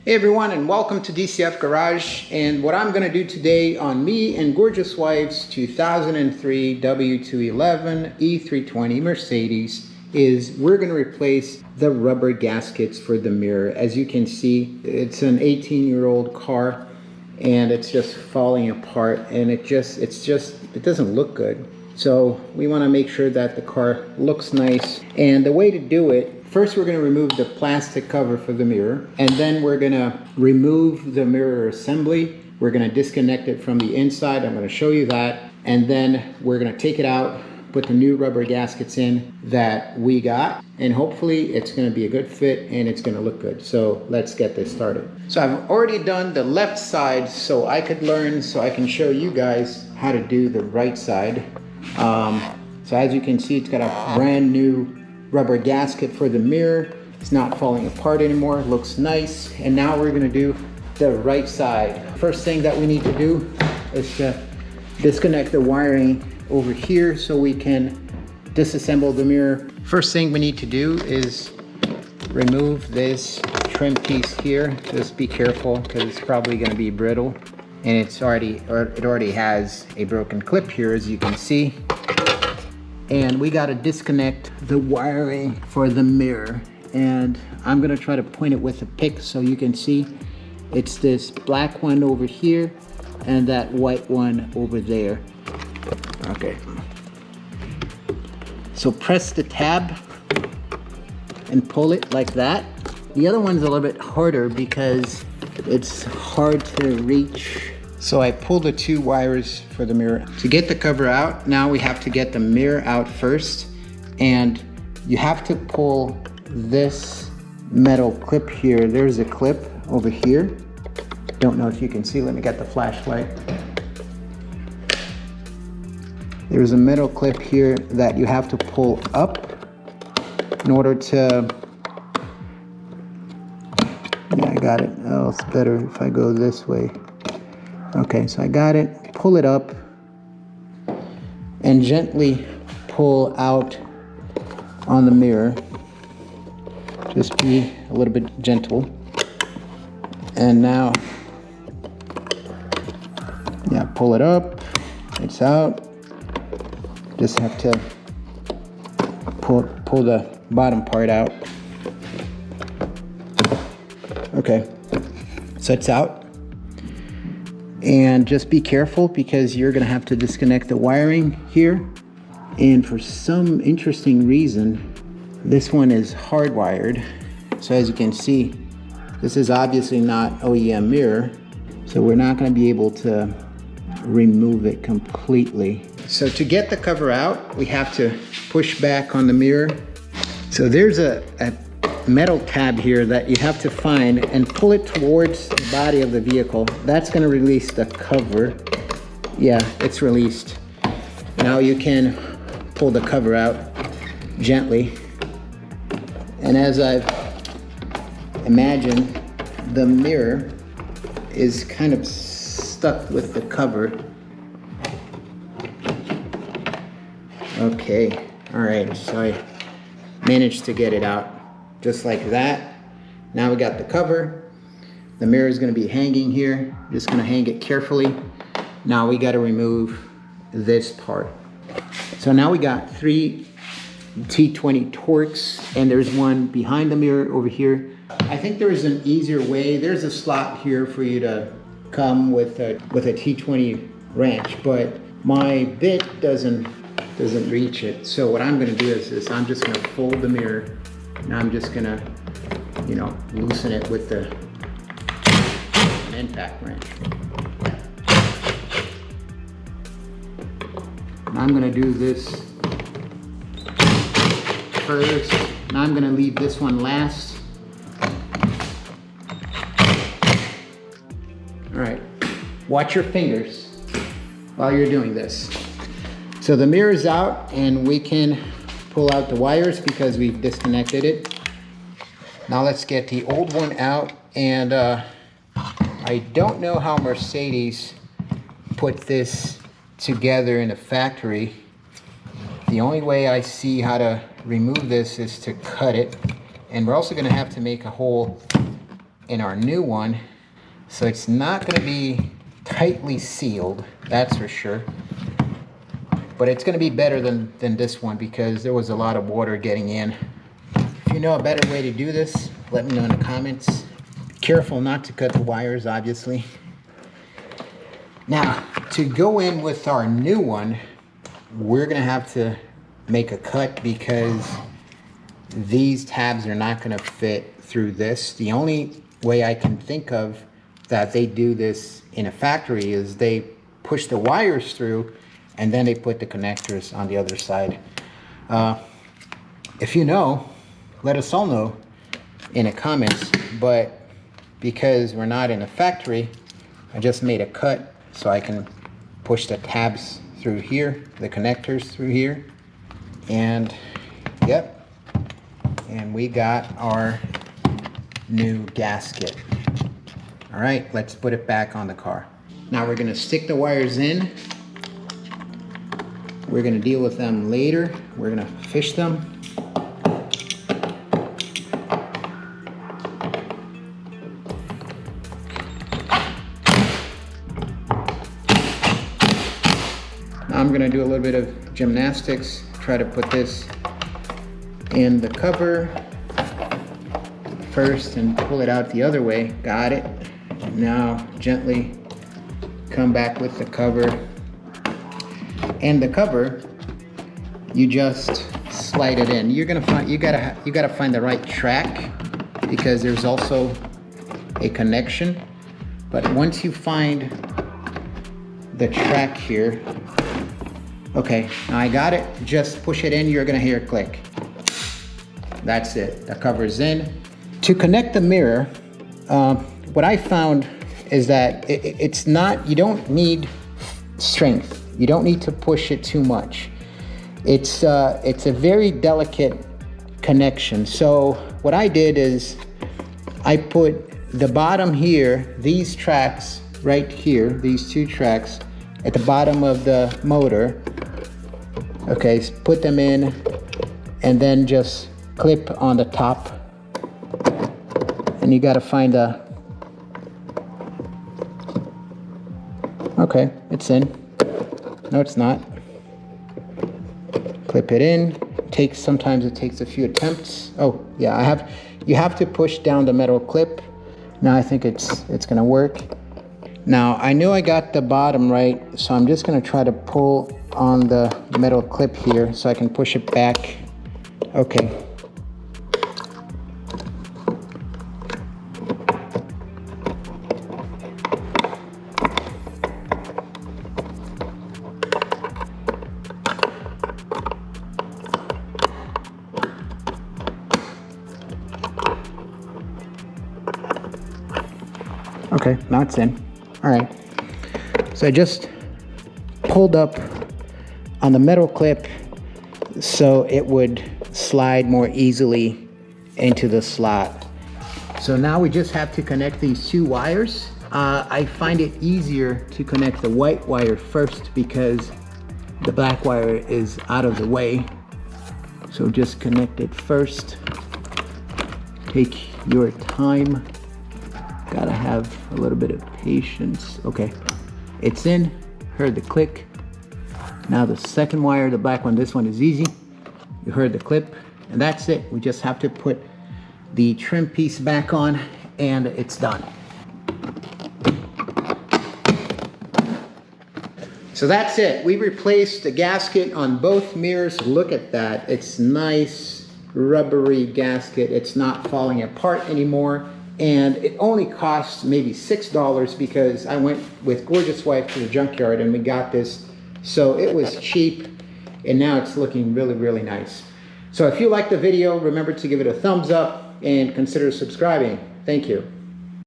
Hey everyone, and welcome to DCF Garage. And what I'm going to do today on me and gorgeous wife's 2003 W211 E320 Mercedes is we're going to replace the rubber gaskets for the mirror. As you can see, it's an 18-year-old car and it's just falling apart, and it doesn't look good. So we want to make sure that the car looks nice, and the way to do it, first we're going to remove the plastic cover for the mirror, and then we're going to remove the mirror assembly. We're going to disconnect it from the inside. I'm going to show you that, and then we're going to take it out, put the new rubber gaskets in that we got, and hopefully it's going to be a good fit and it's going to look good. So let's get this started. So I've already done the left side so I could learn, so I can show you guys how to do the right side. So as you can see, it's got a brand new rubber gasket for the mirror. It's not falling apart anymore. It looks nice. And now we're going to do the right side. First thing that we need to do is to disconnect the wiring over here so we can disassemble the mirror. First thing we need to do is remove this trim piece here. Just be careful because it's probably going to be brittle. And it already has a broken clip here, as you can see. And we got to disconnect the wiring for the mirror. And I'm going to try to point it with a pick so you can see. It's this black one over here and that white one over there. Okay. So press the tab and pull it like that. The other one's a little bit harder because it's hard to reach. So I pull the two wires for the mirror. To get the cover out, now we have to get the mirror out first. And you have to pull this metal clip here. There's a clip over here. Don't know if you can see. Let me get the flashlight. There's a metal clip here that you have to pull up in order to... Yeah, I got it. Oh, it's better if I go this way. Okay, so I got it. Pull it up and gently pull out on the mirror. Just be a little bit gentle. And now, yeah, pull it up. It's out. Just have to pull the bottom part out. Okay, so it's out. And just be careful because you're gonna have to disconnect the wiring here. And for some interesting reason, this one is hardwired. So as you can see, this is obviously not OEM mirror. So we're not gonna be able to remove it completely. So to get the cover out, we have to push back on the mirror. So there's a metal tab here that you have to find and pull it towards the body of the vehicle. That's going to release the cover. Yeah, it's released. Now you can pull the cover out gently. And as I've imagined, the mirror is kind of stuck with the cover. Okay, all right, so I managed to get it out. Just like that. Now we got the cover. The mirror is going to be hanging here. Just going to hang it carefully. Now we got to remove this part. So now we got 3 T20 Torx, and there's one behind the mirror over here. I think there is an easier way. There's a slot here for you to come with a T20 wrench, but my bit doesn't reach it. So what I'm going to do is I'm just going to fold the mirror. Now I'm just gonna, loosen it with an impact wrench. And I'm gonna do this first. Now I'm gonna leave this one last. All right, watch your fingers while you're doing this. So the mirror's out and we can pull out the wires because we've disconnected it. Now let's get the old one out, and I don't know how Mercedes put this together in a factory. The only way I see how to remove this is to cut it, and we're also going to have to make a hole in our new one. So it's not going to be tightly sealed, that's for sure. But it's going to be better than this one because there was a lot of water getting in. If you know a better way to do this, let me know in the comments. Careful not to cut the wires, obviously. Now, to go in with our new one, we're going to have to make a cut because these tabs are not going to fit through this. The only way I can think of that they do this in a factory is they push the wires through and then they put the connectors on the other side. If you know, let us all know in the comments, but because we're not in a factory, I just made a cut so I can push the tabs through here, the connectors through here, and yep, and we got our new gasket. All right, let's put it back on the car. Now we're gonna stick the wires in. We're gonna deal with them later. We're gonna fish them. Now I'm gonna do a little bit of gymnastics, try to put this in the cover first and pull it out the other way. Got it. Now gently come back with the cover. And the cover, you just slide it in. You're gonna find you gotta find the right track because there's also a connection. But once you find the track here, okay, now I got it. Just push it in. You're gonna hear a click. That's it. The cover's in. To connect the mirror, what I found is that it's not. You don't need strength. You don't need to push it too much. It's a very delicate connection. So what I did is I put the bottom here, these tracks right here, these two tracks at the bottom of the motor. Okay, so put them in and then just clip on the top. And you gotta find a, okay, it's in. No, it's not. Clip it in. Sometimes it takes a few attempts. Oh, yeah, you have to push down the metal clip. Now I think it's gonna work. Now I knew I got the bottom right, so I'm just gonna try to pull on the metal clip here so I can push it back. Okay. Okay, now it's in. All right. So I just pulled up on the metal clip so it would slide more easily into the slot. So now we just have to connect these two wires. I find it easier to connect the white wire first because the black wire is out of the way. So just connect it first. Take your time. Gotta have a little bit of patience. Okay, it's in. Heard the click. Now the second wire, the black one, this one is easy. You heard the clip, and that's it. We just have to put the trim piece back on, and it's done. So that's it. We replaced the gasket on both mirrors. Look at that. It's nice, rubbery gasket. It's not falling apart anymore. And it only cost maybe $6 because I went with Gorgeous Wife to the junkyard and we got this. So it was cheap, and now it's looking really, really nice. So if you liked the video, remember to give it a thumbs up and consider subscribing. Thank you.